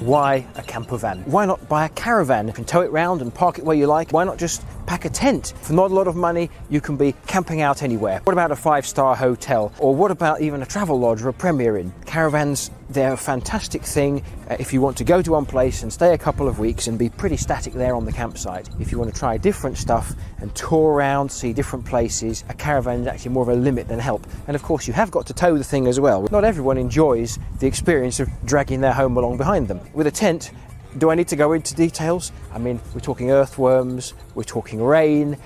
Why a camper van? Why not buy a caravan? You can tow it round and park it where you like. Why not just pack a tent? For not a lot of money, you can be camping out anywhere. What about a 5-star hotel? Or what about even a travel lodge or a Premier Inn? Caravans, they're a fantastic thing if you want to go to one place and stay a couple of weeks and be pretty static there on the campsite. If you want to try different stuff and tour around, see different places, a caravan is actually more of a limit than help. And of course, you have got to tow the thing as well. Not everyone enjoys the experience of dragging their home along behind them. With a tent, do I need to go into details? I mean, we're talking earthworms, we're talking rain,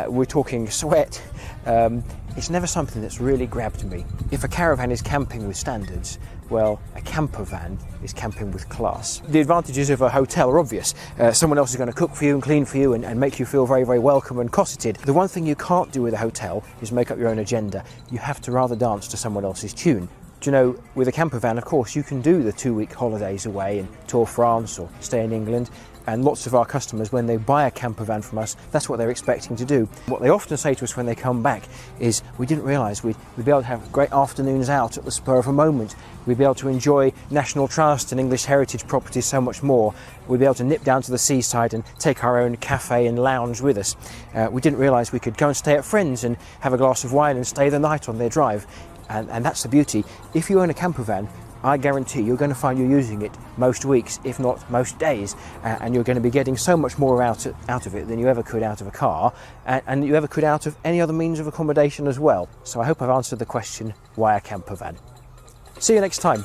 we're talking sweat. It's never something that's really grabbed me. If a caravan is camping with standards, well, a camper van is camping with class. The advantages of a hotel are obvious. Someone else is going to cook for you and clean for you and make you feel very, very welcome and cosseted. The one thing you can't do with a hotel is make up your own agenda. You have to rather dance to someone else's tune. Do you know, with a camper van, of course, you can do the 2-week holidays away and tour France or stay in England. And lots of our customers, when they buy a camper van from us, that's what they're expecting to do. What they often say to us when they come back is, we didn't realise we'd be able to have great afternoons out at the spur of a moment. We'd be able to enjoy National Trust and English heritage properties so much more. We'd be able to nip down to the seaside and take our own cafe and lounge with us. We didn't realise we could go and stay at friends and have a glass of wine and stay the night on their drive. And that's the beauty. If you own a camper van, I guarantee you're going to find you're using it most weeks, if not most days, and you're going to be getting so much more out of it than you ever could out of a car, and you ever could out of any other means of accommodation as well. So I hope I've answered the question, why a camper van? See you next time.